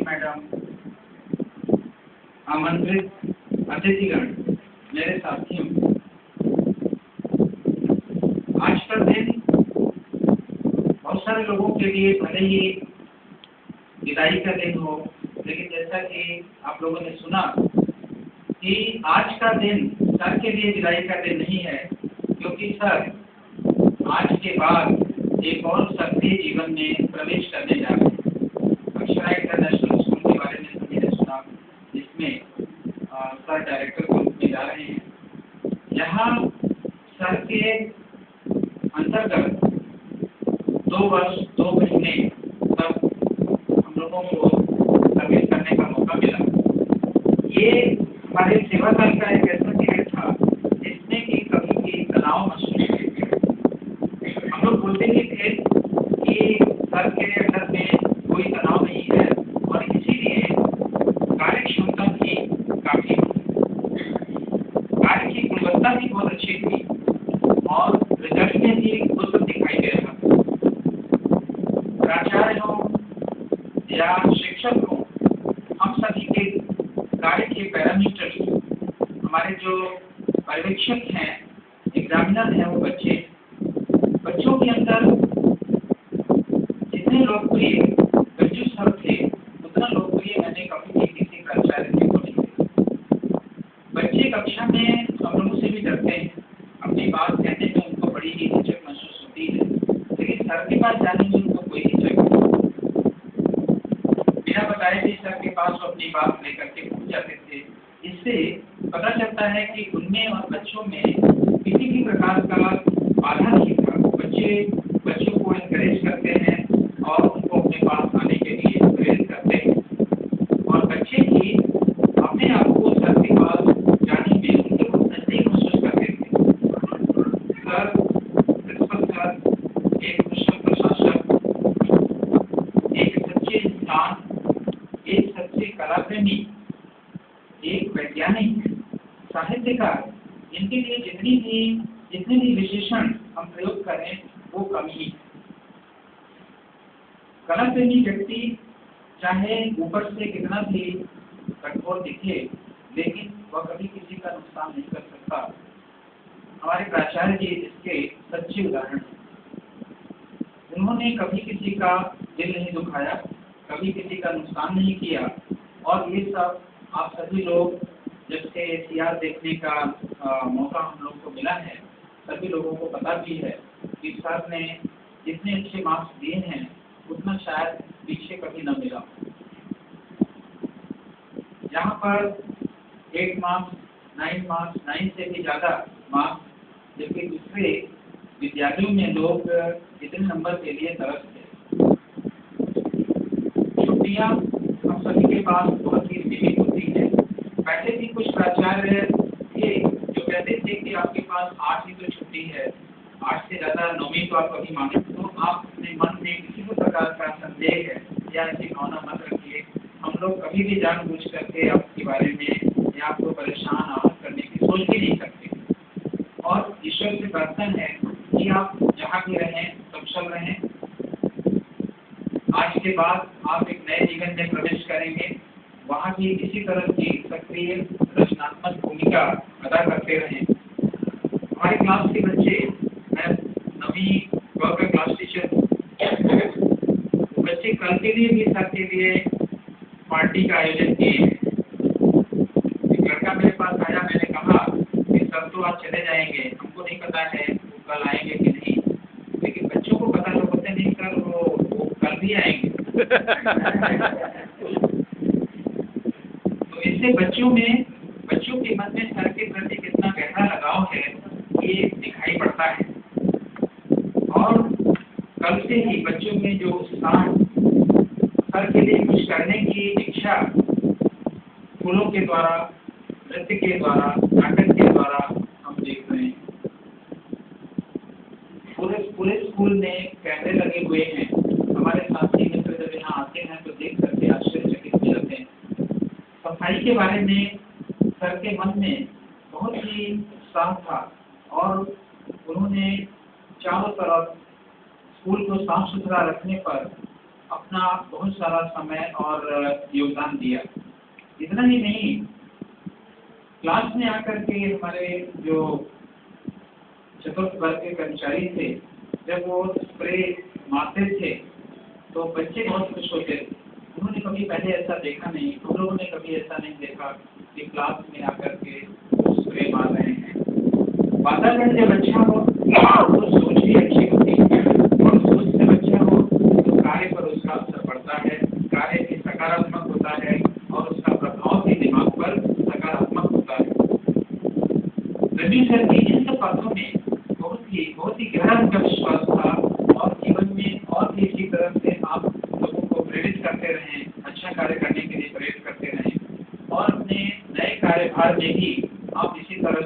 Madam, आमंत्रित अतिथिगण, मेरे साथियों, आज का दिन बहुत सारे लोगों के लिए भले ही विदाई का दिन हो, लेकिन जैसा कि आप लोगों ने सुना कि आज का दिन सर के लिए विदाई का दिन नहीं है, क्योंकि सर आज के बाद एक और सक्रिय जीवन में प्रवेश करने जा रहे हैं। अक्षरा इंटरनेशनल स्कूल के बारे में सभी ने सुना, जिसमें सर डायरेक्टर के रूप में जा रहे हैं। यहाँ सर के अंतर्गत 2 वर्ष 2 महीने तक हम लोगों को सर्विस करने का मौका मिला। ये हमारे सेवा काल का एक ऐसा पीरियड था जिसमें कि कभी भी तनाव महसूस नहीं किया। हम लोग बोलते ही थे कि सर के अंदर में कोई तनाव नहीं है और इसीलिए कार्य क्षमता भी काफी कार्य की गुणवत्ता भी बहुत अच्छी थी और रिजल्ट में भी वो सब दिखाई दे रहा था। प्राचार्य हो या शिक्षक हो, हम सभी के कार्य के पैरामीटर्स, हमारे जो पर्यवेक्षक हैं, एग्जामिनर हैं, वो बच्चों के अंदर जितने लोकप्रिय गज्जू सर थे, उतना लोकप्रिय मैंने कभी भी किसी प्राचार्य से को नहीं देखा। बच्चे कक्षा में हम लोगों से भी डरते हैं, अपनी बात कहने में उनको बड़ी ही हिचक महसूस होती है, लेकिन सर के पास जाने में उनको कोई हिचक नहीं। बिना बताए भी सर के पास वो अपनी बात लेकर के पहुंच जाते थे। इससे पता चलता है कि उनमें और बच्चों में किसी भी प्रकार का बाधा नहीं था। बच्चों को एनकरेज करते हैं और उनको अपने पास आने के लिए प्रेरित करते हैं, और बच्चे भी अपने आप को सर के पास जाने में उनके बहुत नजदीक महसूस करते थे। सर, प्रिंसिपल सर एक कुशल प्रशासक, एक सच्चे इंसान, एक सच्चे कलाप्रेमी, एक वैज्ञानिक, साहित्यकार, इनके लिए जितने भी विशेषण हम प्रयोग करें वो कम ही। कलाप्रेमी व्यक्ति चाहे ऊपर से कितना भी कठोर दिखे, लेकिन वह कभी किसी का नुकसान नहीं कर सकता। हमारे प्राचार्य जी इसके सच्चे उदाहरण हैं। उन्होंने कभी किसी का दिल नहीं दुखाया, कभी किसी का नुकसान नहीं किया, और ये सब आप सभी लोग जब से सीआर देखने का मौका हम लोग को मिला है, सभी लोगों को पता भी है कि सर ने जितने अच्छे मार्क्स दिए हैं उतना शायद पीछे कभी न मिला। यहाँ पर 8 मार्क्स, 9 मार्क्स, 9 से भी ज़्यादा मार्क्स, जबकि दूसरे विद्यालयों में लोग इतने नंबर के लिए तरसते। छुट्टियाँ हम सभी के पास बहुत ही सीमित होती है। पहले भी कुछ प्राचार्य थे जो कहते थे कि आपके पास 8 ही तो छुट्टी है, 8 से ज़्यादा 9वीं तो आप कभी माने, तो आप अपने मन में किसी भी प्रकार का संदेह है या ऐसी भावना मत रखिए। हम लोग कभी भी जानबूझ करके आपके बारे में या आपको परेशान आहत करने की सोच भी नहीं सकते, और ईश्वर से प्रार्थना है कि आप जहाँ भी रहें सक्षम रहें। आज के बाद आप एक नए जीवन में प्रवेश करेंगे, वहाँ भी इसी तरह की सक्रिय रचनात्मक भूमिका अदा करते रहें। हमारे क्लास के बच्चे, मैं 9वीं का क्लास टीचर हूँ, बच्चे कल के लिए भी सर के लिए पार्टी का आयोजन किए हैं। एक लड़का मेरे पास आया, मैंने कहा कि सर तो आज चले जाएंगे, हमको नहीं पता है वो कल आएंगे कि नहीं, लेकिन बच्चों को पता तो होते नहीं सर, वो कल भी आएंगे। तो इससे बच्चों के मन में सर के प्रति कितना गहरा लगाव है ये दिखाई पड़ता है, और कल से ही बच्चों में जो उत्साह, सर के लिए कुछ करने की इच्छा, फूलों के द्वारा, नृत्य के द्वारा, नाटक के द्वारा हम देख रहे हैं। पूरे स्कूल में कैमरे लगे हुए हैं। हमारे साथी मित्र जब यहाँ आते हैं तो देख करके आश्चर्यचकित हो जाते हैं। सफाई के बारे में सर के मन में बहुत ही उत्साह था, और उन्होंने चारों तरफ स्कूल को साफ सुथरा रखने पर अपना बहुत सारा समय और योगदान दिया। इतना ही नहीं, क्लास में आकर के हमारे जो चतुर्थ वर्ग के कर्मचारी थे, जब वो स्प्रे मारते थे तो बच्चे बहुत खुश होते थे। उन्होंने कभी पहले ऐसा देखा नहीं, हम लोगों ने कभी ऐसा नहीं देखा कि क्लास में आकर के स्प्रे मार रहे हैं। वातावरण जब अच्छा हो तो सोच भी अच्छी होती है, और सोच जब अच्छा हो तो कार्य पर उसका असर पड़ता है, कार्य भी सकारात्मक होता है और उसका प्रभाव भी दिमाग पर सकारात्मक होता है। रवि सर की इन सब बातों में बहुत ही गहरा उनका विश्वास था, और जीवन में और भी इसी तरह से आप लोगों को प्रेरित करते रहें, अच्छा कार्य करने के लिए प्रेरित करते रहें, और अपने नए कार्यभार में भी आप इसी तरह